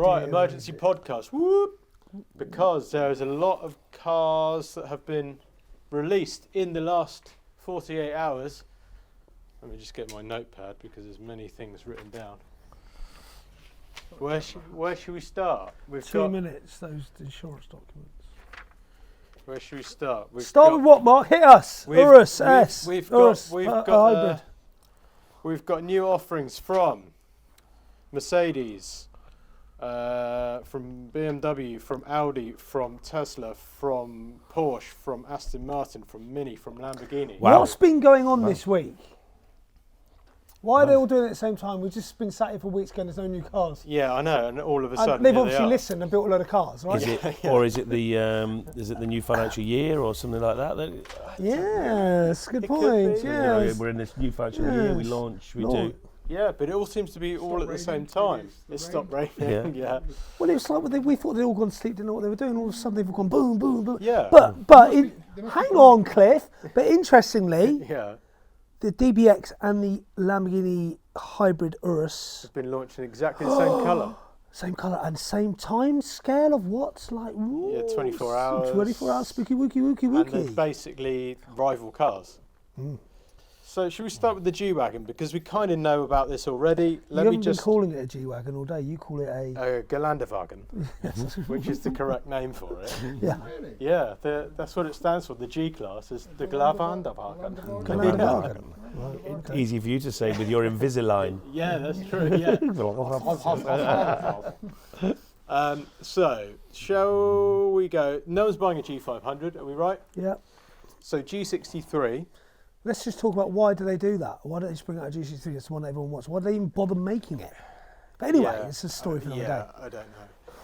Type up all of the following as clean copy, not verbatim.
Right, emergency podcast. Whoop! Because there is a lot of cars that have been released in the last 48 hours. Let me just get my notepad because there's many things written down. Where should we start? We've 2 minutes, those insurance documents. Where should we start? Start with what, Mark? Hit us. Urus S. We've got new offerings from Mercedes, from BMW, from Audi, from Tesla, from Porsche, from Aston Martin, from Mini, from Lamborghini. Wow. What's been going on this week? Why are they all doing it at the same time? We've just been sat here for weeks going, there's no new cars. Yeah, I know, and all of a sudden they've obviously listened and built a load of cars, right? Or is it the new financial year or something like that? Yeah, that's a good point. Yeah, we're in this new financial year. We launch. We do. Yeah, but it all seems to be all at the same time. It stopped raining. Yeah. Well, it was like we thought they'd all gone to sleep, didn't know what they were doing. All of a sudden they've gone boom, boom, boom. Yeah. But hang on, Cliff. But interestingly, yeah. The DBX and the Lamborghini hybrid Urus have been launched in exactly the same colour. Same colour and same time scale of what's like... Ooh, yeah, 24 hours. 24 hours, spooky, wookie, wookie, wookie. And they're basically rival cars. Mm. So should we start with the G-Wagon? Because we kind of know about this already. You haven't been calling it a G-Wagon all day. You call it a Gelandewagen, which is the correct name for it. Yeah. Really? Yeah, that's what it stands for. The G-Class is the Gelandewagen. Right. Easy for you to say with your Invisalign. Yeah, that's true, yeah. So, shall we go? No one's buying a G500, are we right? Yeah. So G63... Let's just talk about why do they do that? Why don't they just bring out a G63? It's the one that everyone wants. Why do they even bother making it? But anyway, it's a story for another day. I don't know.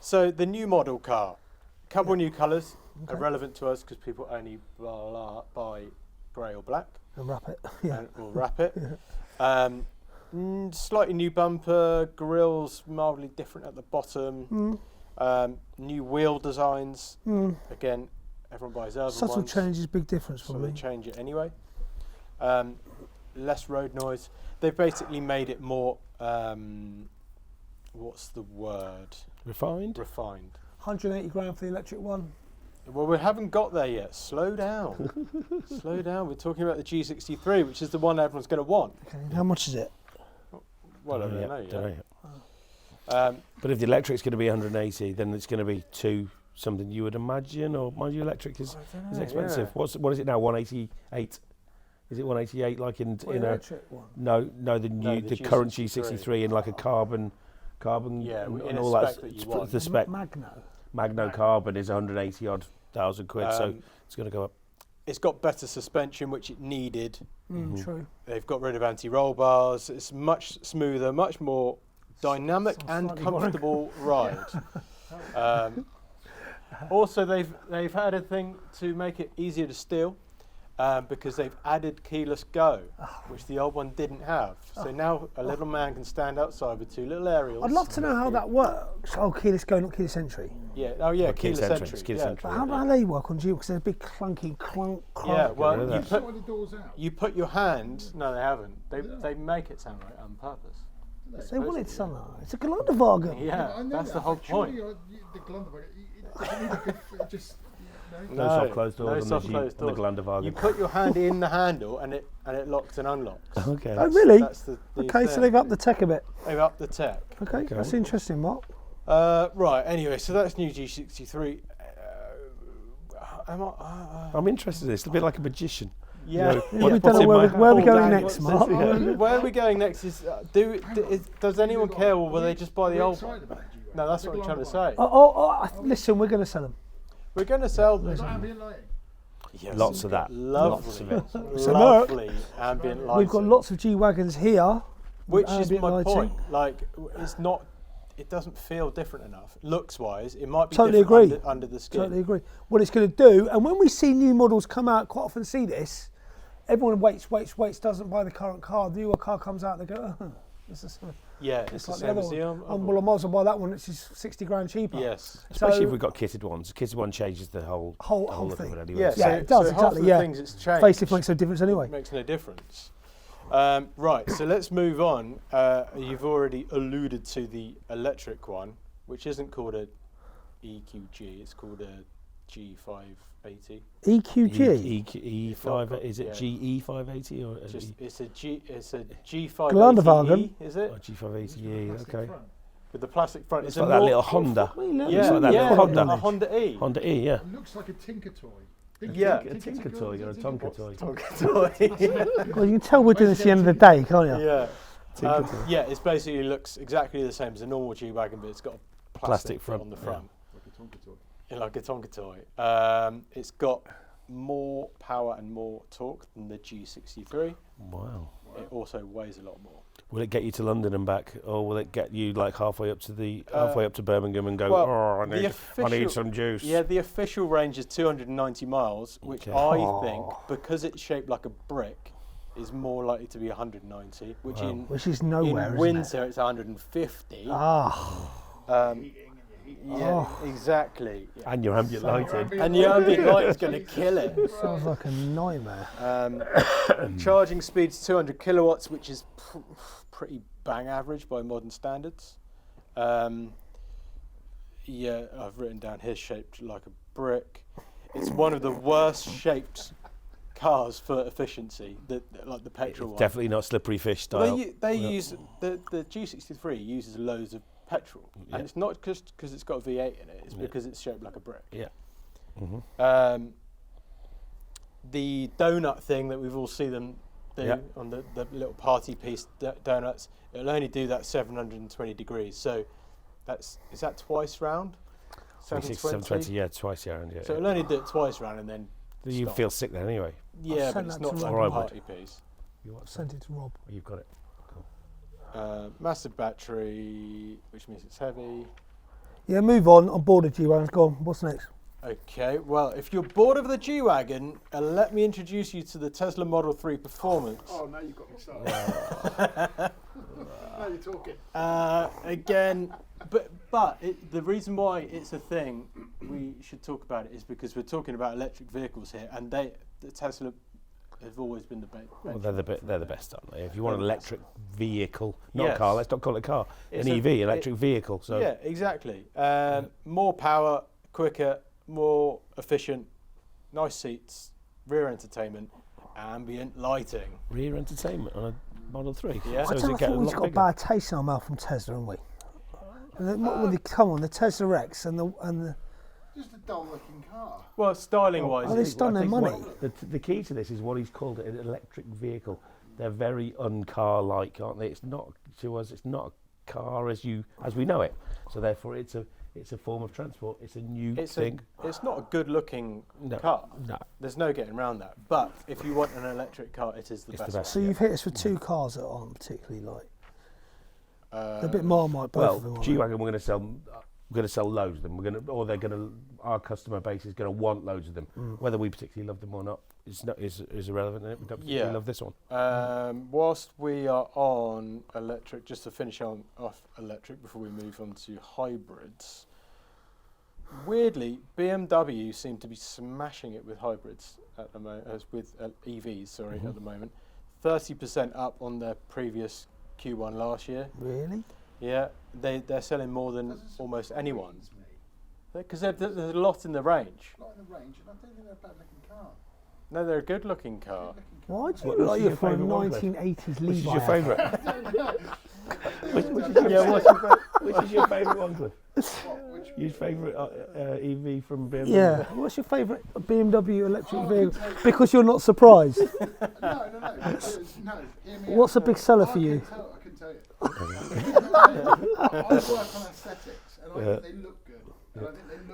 So the new model car, a couple of new colours are relevant to us because people only buy grey or black. And wrap it. Or wrap it. Slightly new bumper, grills mildly different at the bottom. New wheel designs. Again, everyone buys urban subtle ones. change is a big difference for me. So they change it anyway. Less road noise. They've basically made it more, what's the word? Refined? Refined. 180 grand for the electric one. Well, we haven't got there yet. Slow down. Slow down. We're talking about the G63, which is the one everyone's going to want. Okay. How much is it? Well, I don't know yet. But if the electric's going to be 180, then it's going to be something you would imagine, or mind you, electric is expensive. Yeah. What is it now? 188? Is it 188 like in a electric one? No, the current G63 in like a carbon and all that. The spec Magno carbon is 180 odd thousand quid, so it's going to go up. It's got better suspension, which it needed. True. They've got rid of anti-roll bars. It's much smoother, much more dynamic and comfortable ride. Also, they've had a thing to make it easier to steal because they've added keyless go, which the old one didn't have. So now a little man can stand outside with two little aerials. I'd love to know how that works. Oh, keyless go, not keyless entry. Yeah. Oh, yeah. Keyless entry. But how do they work on G? Because there's a big clunky clunk. Yeah. Well, you put your hand. No, they haven't. They make it sound right on purpose. They want it somehow. It's a Gelandewagen. Yeah, that's the whole point. The Gelandewagen. No soft closed doors on the Gelandewagen. You put your hand in the handle and it locks and unlocks. Okay. Oh really? Okay, so they've upped the tech a bit. They've upped the tech. Okay. That's interesting, Mark. Right. Anyway, so that's new G63. I'm interested in this. It's a bit like a magician. Yeah. We don't know where are we going next, Mark? Where are we going next is, does anyone care, or will they just buy the old one? No, that's what I'm trying to say. Listen, we're going to sell them. We're going to sell them. Yes. Lots of that. Lovely. Lovely ambient lighting. We've got lots of G-Wagons here. Which is my point. Like, it's not... It doesn't feel different enough. Looks-wise, it might be different under the skin. Totally agree. What it's going to do, and when we see new models come out, quite often see this, everyone waits, doesn't buy the current car. The newer car comes out, they go, this is... Yeah, it's the same as the well, I might as well buy that one, which is 60 grand cheaper. Yes. Especially if we've got kitted ones. Kitted one changes the whole thing. Of it anyway. Yeah, it does, exactly. Half the things it's changed. Facelift makes no difference anyway. It makes no difference. Right, so let's move on. You've already alluded to the electric one. which isn't called a EQG, it's called a G580. EQG? E5, is it GE580 or It's a G580E, Wagon. is it? Oh, G580E, okay. With the plastic front. It's like that little Honda. Yeah, it's like that little Honda. A Honda E. Honda E, yeah. It looks like a Tinker Toy. Yeah. A Tinker Toy or a Tonka Toy. Tonka toy. Well, you can tell we're doing this at the end of the day, can't you? Yeah. Yeah, it basically looks exactly the same as a normal G-Wagon, but it's got a plastic front on the front. Like a Tonka Toy. Yeah, like a Tonka toy. It's got more power and more torque than the G63. Wow. It also weighs a lot more. Will it get you to London and back, or will it get you like halfway up to Birmingham and go? Well, Oh, I need some juice. Yeah, the official range is 290 miles, which I think, because it's shaped like a brick, is more likely to be 190. Which is nowhere. In winter, it's 150. Yeah, exactly. Yeah. And your ambient lighting. And your ambient light is going to kill it. Sounds like a nightmare. Charging speed's 200 kilowatts, which is pretty bang average by modern standards. Yeah, I've written down here shaped like a brick. It's one of the worst shaped cars for efficiency, like the petrol one. Definitely not slippery fish style. They use the G63 uses loads of petrol, and it's not just because it's got a V8 in it. It's because it's shaped like a brick. Yeah. The donut thing that we've all seen them do on the little party piece donuts, it'll only do that 720 degrees. So is that twice round? 720, yeah, twice round. Yeah. So it'll only do it twice round and then you stop. feel sick then anyway. Yeah, but it's not like a party piece. Sent it to Rob. Oh, you've got it. Massive battery, which means it's heavy. Yeah, move on. I'm bored of G-Wagons. Go on. What's next? Okay, well, if you're bored of the G-Wagon, let me introduce you to the Tesla Model 3 Performance. Oh, now you've got me started. Now you're talking. Again, but the reason why it's a thing we should talk about it is because we're talking about electric vehicles here, and the Tesla have always been the best. Well, they're the best, aren't they? If you want an electric vehicle, not a car, let's not call it a car, an EV, electric vehicle. So yeah, exactly. More power, quicker, more efficient, nice seats, rear entertainment, ambient lighting. Rear entertainment on a Model 3. Yeah. I thought we've got a bad taste in our mouth from Tesla, haven't we? Come on, the Tesla X and the. Just a dull-looking car. Well, styling-wise, they spend their money. The key to this is what he's called it, an electric vehicle. They're very uncar-like, aren't they? It's not to us. It's not a car as we know it. So therefore, it's a form of transport. It's a new thing. It's not a good-looking car. No. There's no getting around that. But if you want an electric car, it is the best. So you've hit us with two cars that aren't particularly light. They're a bit Marmite, both of them. G-Wagon, we're going to sell loads of them. Our customer base is going to want loads of them. Whether we particularly love them or not is irrelevant. We don't particularly love this one. Whilst we are on electric, just to finish off electric before we move on to hybrids. Weirdly, BMW seem to be smashing it with hybrids at the moment, with EVs. At the moment, 30% up on their previous Q1 last year. Really? Yeah, they're selling more than almost anyone. Because there's a lot in the range. A lot in the range, and I don't think they're a bad-looking car. No, they're a good-looking car. Why do you look like you're from a 1980s Levi? Which is your favourite? Which is your favourite one, Cliff? Your favourite EV from BMW? Yeah. What's your favourite BMW electric vehicle? Because you're not surprised. No. What's a big seller for you? I can tell you. I work on aesthetics, and I think they look good.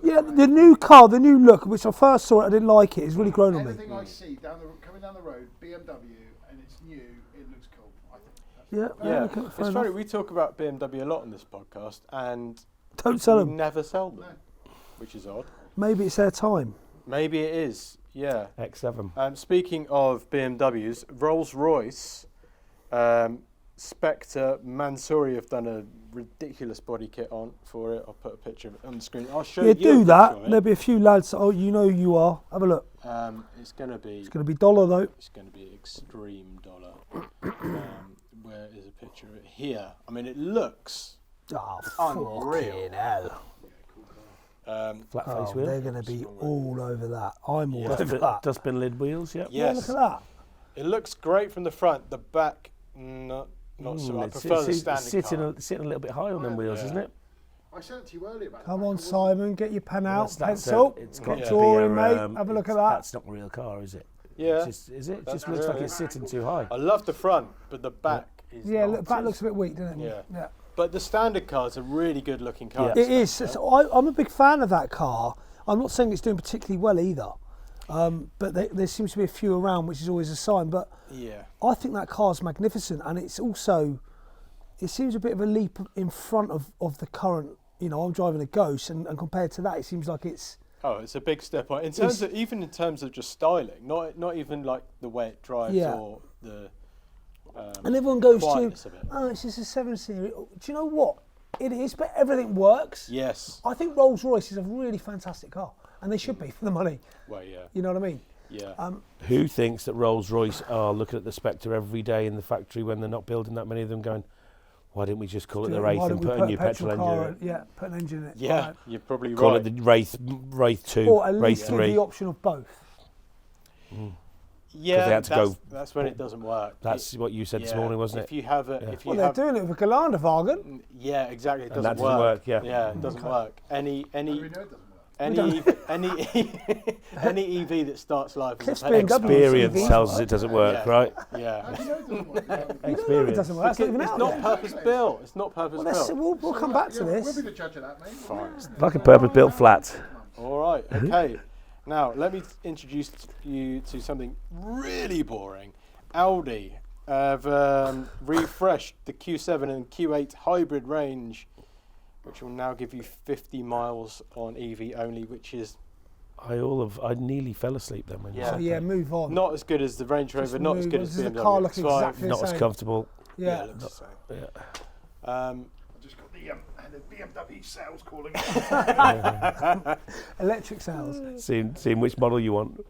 Yeah, the new car, the new look, which I first saw, I didn't like it. It's really grown on me. Anything I see coming down the road, BMW, and it's new, it looks cool. I think. It's funny. We talk about BMW a lot on this podcast, and don't sell them. Never sell them, which is odd. Maybe it's their time. Maybe it is. Yeah. X7. Speaking of BMWs, Rolls-Royce, Spectre, Mansory have done a ridiculous body kit for it. I'll put a picture of it on the screen. I'll show you. Yeah, do that. There'll be a few lads. Oh, you know who you are. Have a look. It's going to be. It's going to be dollar though. It's going to be extreme dollar. Where is a picture of it? Here. I mean, it looks Oh, Unreal. fucking hell. Flat face Oh, wheel. they're going to be all over that. I'm all over that. Dustbin lid wheels, yeah. Yeah, Yes. look at that. It looks great from the front. The back, not so much. I prefer the standard car. Sitting a little bit high on them wheels, Yeah. isn't it? I said it to you earlier about Come that. on, Simon, get your pen out, That's pencil. it's got Get to drawing, be mate. a, Have a look at it's- that. That's not a real car, is it? Yeah. Is it? It That's just looks like real. it's sitting too high. I love the front, but the back is Yeah, not. look, back looks a bit weak, doesn't it? Yeah. Yeah. But the standard car is a really good looking car. Yeah. It is. So I'm a big fan of that car. I'm not saying it's doing particularly well either. But there seems to be a few around, which is always a sign. But Yeah. I think that car's magnificent, and it's also, it seems a bit of a leap in front of the current. You know, I'm driving a Ghost, and compared to that, it seems like it's. Oh, it's a big step on. In terms of, even in terms of just styling, not even like the way it drives Yeah. or the. And everyone goes quietness to, of it. oh, it's just a 7 Series. Do you know what? It is, but everything works. Yes. I think Rolls Royce is a really fantastic car, and they should be for the money. Well, yeah. You know what I mean? Yeah. Who thinks that Rolls-Royce are looking at the Spectre every day in the factory when they're not building that many of them going, why didn't we just call it the Wraith Why and don't we put a new petrol engine car in it? Yeah, put an engine in it. Yeah, Right. you're probably Call right. it the Wraith 2, Or at Wraith least give 3. the option of both. Yeah, they had to go- that's when it doesn't work. That's what you said this morning, wasn't If it? you have a, Yeah. if you Well, they're have, doing it with a Galanderwagen. yeah, exactly, it And doesn't that doesn't work, yeah. Yeah, it doesn't work. Any We know it doesn't work. any EV that starts life as Cliff's a petrol car. BMW. Experience EV. tells us it doesn't work, Yeah. right? Yeah. How do you know it doesn't work? It Experience. doesn't work. That's not even It's out not yet. purpose built. It's not purpose Well, let's, built. we'll come back to We'll be this. the judge of that, mate. Fine. Like a purpose-built flat. All right. Okay. Now let me introduce you to something really boring. Audi have refreshed the Q7 and Q8 hybrid range, which will now give you 50 miles on EV only, which is I nearly fell asleep then when you Yeah. So said yeah, that. move on. not as good as the Range Rover, Just not as move good on. as Does the BMW car look X5. exactly Not as same. comfortable. Yeah, Yeah. it looks the same. Yeah. I just got the BMW sales calling. Electric sales. Seeing which model you want.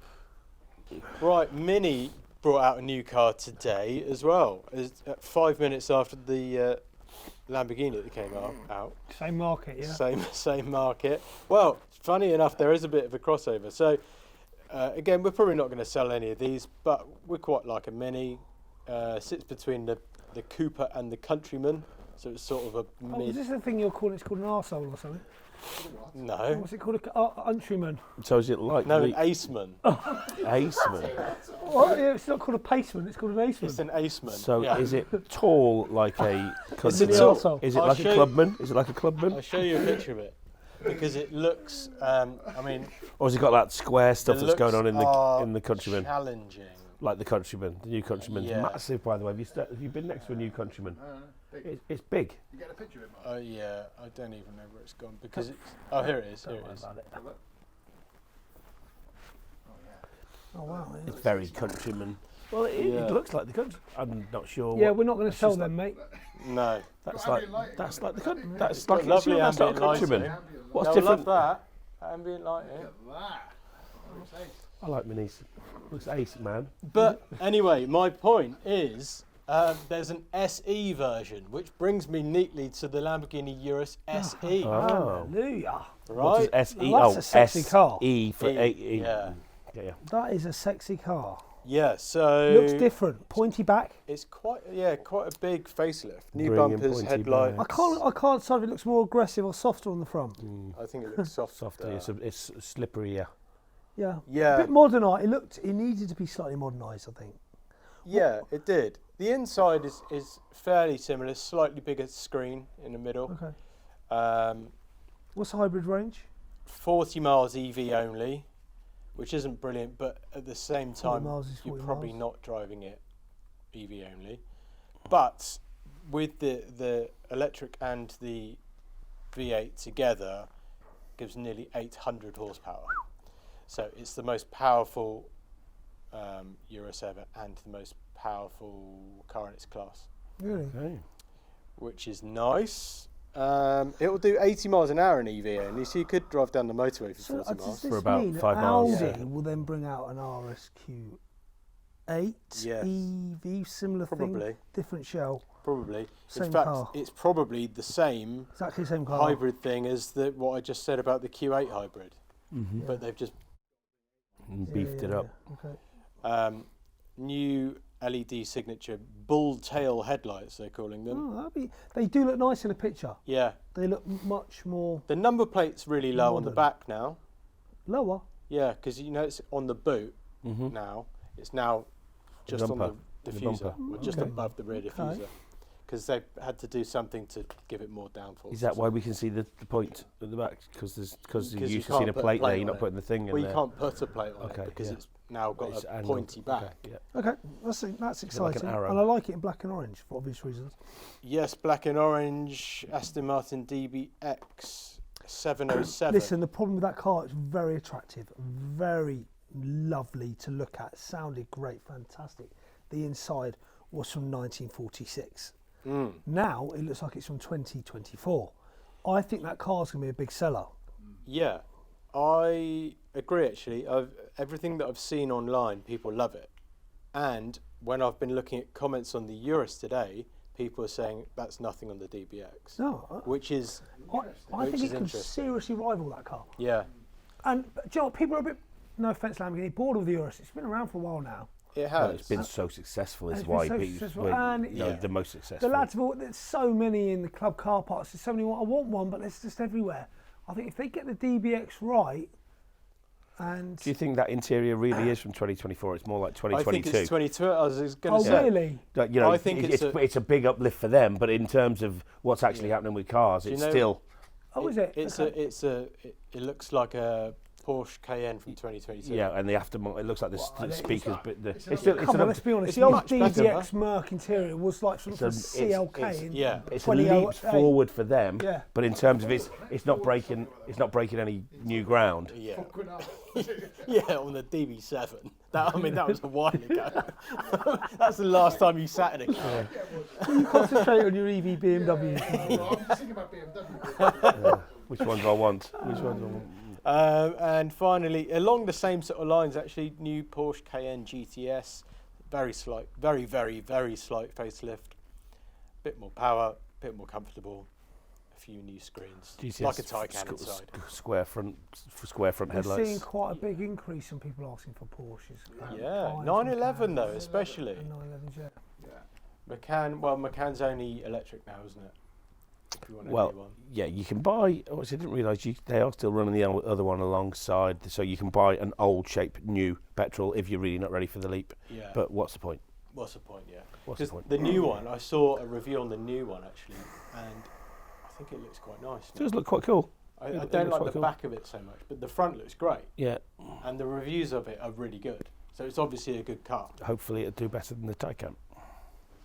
Right, Mini brought out a new car today as well. 5 minutes after the Lamborghini that came out. Same market, yeah. Same market. Well, funny enough, there is a bit of a crossover. So again, we're probably not going to sell any of these, but we quite like a Mini. Sits between the Cooper and the Countryman, so it's sort of a Oh, mid. is this the thing you're calling? It's called an arsehole or something? No, What's it called? A countryman. So is it like no, the an Aceman. Aceman? Well, yeah, it's not called a paceman. It's called an aceman. It's an Aceman. So yeah. is it tall like a It's a countryman? tall- Is it I'll like show a you- clubman? Is it like a clubman? I'll show you a picture of it because it looks. I mean, Or has it got that square stuff the that's going on looks are in the countryman? challenging. Like the countryman, the new countryman's Yeah. massive, by the way. Have you been next to a new countryman? Big. It's big. You get a picture of it, Mark? Oh yeah, I don't even know where it's gone because it's. Oh, here it is. Here it is. Oh wow. Yeah. It's very countryman. Well, it Yeah. looks like the country. I'm not sure. Yeah, what, we're not going to It's sell just them, mate. No. that's Got like ambient lighting. that's like the country. That's got like lovely that's not a ambient lighting. countryman. Ambient What's They'll different? love that ambient lighting. Look at that. Looks ace. I like minis. Looks ace, man. But anyway, my point is there's an SE version, which brings me neatly to the Lamborghini Urus SE. Oh. Hallelujah. What does Right? SE? Well, that's a sexy car. SE for E, 8E. yeah. Yeah. That is a sexy car. Yeah. So Looks different. Pointy back. it's quite a big facelift. New Bringing bumpers, pointy headlights. back. I can't decide if it looks more aggressive or softer on the front. I think it looks soft. Softly. It's slippery. Yeah. Yeah. Yeah. A bit modernised. It needed to be slightly modernised, I think. Yeah, it did. The inside is fairly similar, slightly bigger screen in the middle. Okay. What's the hybrid range? 40 miles EV only, which isn't brilliant, but at the same 40 time, miles is you're 40 probably miles. not driving it EV only. But with the electric and the V8 together, gives nearly 800 horsepower. So it's the most powerful Urus ever and the most powerful car in its class, Really? Okay. which is nice. It will do 80 miles an hour in EV only, so you could drive down the motorway for So 40 does miles. this For about mean 5 miles. Audi will then bring out an RSQ8 Yes. EV, similar thing, Probably. different shell? Probably. Same In fact, car. it's probably the same Exactly the same car. hybrid thing as what I just said about the Q8 hybrid, Mm-hmm. but they've just Beefed it up. Okay. new LED signature bull tail headlights. They're calling them. Oh, they do look nice in a picture. Yeah, They look much more the number plate's really low on the Modern. back now. lower. Yeah, because it's on the boot Mm-hmm. now. It's now just on bumper. the The diffuser, bumper. or just Okay. above the rear Okay. diffuser, because they had to do something to give it more downforce. Is that why we can see the point at the back? Because you're 'Cause you used to can't seeing a put a plate there, plate you're on not it. putting the thing in Well, there. you can't put a plate on Okay, it because yeah. it's now got It's a angled. pointy back. Okay, yeah. Okay, that's bit like exciting, an arrow. and I like it in black and orange for obvious reasons. Yes, black and orange Aston Martin DBX 707. Listen, the problem with that car, it's very attractive, very lovely to look at, sounded great, fantastic. The inside was from 1946. Mm. Now it looks like it's from 2024. I think that car's going to be a big seller. Yeah, I agree actually. Everything that I've seen online, people love it. And when I've been looking at comments on the Urus today, people are saying that's nothing on the DBX, No, which is, I Which think is it could interesting. seriously rival that car. yeah, And do you know what, people are a bit, no offence Lamborghini, bored of the Urus. It's been around for a while now. it Well, has. it's been so successful. And Is it's been why so people, successful, when, and Yeah. the most successful. The lads have all, there's so many in the club car parks, there's so many, I want one, but it's just everywhere. I think if they get the DBX right, and... Do you think that interior really is from 2024? It's more like I think 2022. it's 22. I was going Oh, to say. really? Like, you know, I think it's a big uplift for them, but in terms of what's actually happening with cars, Do you it's know- still. Oh, is it? It's Okay. it looks like a Porsche Cayenne from 2022. Yeah, and the aftermarket, it looks like the What, and speakers, that? but the, It's it's another- still, Come on, let's be honest. it's The old much better, DBX Merc interior was like sort of It's a a- CLK it's- in yeah. it's a 2008. leap forward for them. Yeah. But in terms of it's not breaking any new ground. Yeah, Fucking hell. yeah, on the DB7. That was a while ago. That's the last time you sat in a car. You concentrate on your EV BMW. Well, I'm just thinking about BMW. Which ones I want? Which ones I want? And finally, along the same sort of lines, actually, new Porsche Cayenne GTS, very slight, very, very, very slight facelift, bit more power, bit more comfortable, a few new screens, GTS like a Taycan inside. Square front We're seeing headlights. quite a big increase in people asking for Porsches. Yeah, Fives 911 and though, Cayens. especially. And 911s, yeah. Macan's only electric now, isn't it? If you want a Well, new one. yeah, you can buy. Oh, I didn't realise they are still running the other one alongside, so you can buy an old shape new petrol if you're really not ready for the leap. Yeah. But what's the point? What's the point? Yeah. What's the Because point? the new one, I saw a review on the new one actually, and I think it looks quite nice. It does look quite cool. I it don't looks like quite the cool. back of it so much, but the front looks great, Yeah. and the reviews of it are really good. So it's obviously a good car Hopefully it'll do better than the Taycan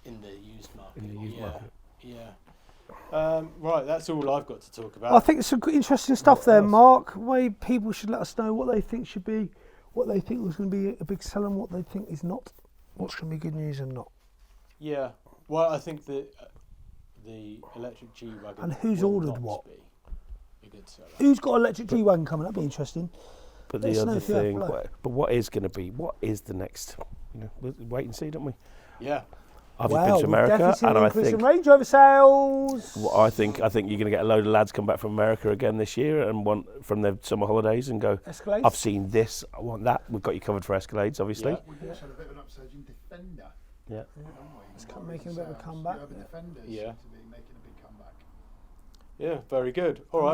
in the used market. in the used yeah. market. Yeah. Right, that's all I've got to talk about. I think there's some good, interesting stuff there, Mark. Maybe people should let us know what they think should be, what they think was going to be a big seller and what they think is not. What's going to be good news and not. Yeah. Well, I think that the electric G-Wagon. And who's will ordered not what? be a good seller. Who's got electric G-Wagon coming? That'd be interesting. But Let the us know other if you have thing, below. but what is going to be? What is the next? You know, we'll wait and see, don't we? Yeah. I've Well, been to we've America, definitely seen and an I increase think in Range Rover sales. well, I think you're going to get a load of lads come back from America again this year and want from their summer holidays and go. Escalades. I've seen this. I want that. We've got you covered for Escalades, obviously. Yeah. We've also had a bit of an upsurge in Defender. Yeah. haven't we? It's In making a bit of a sales. comeback. The Defenders Yeah. seem to be making a big comeback. Yeah. Very good. All right.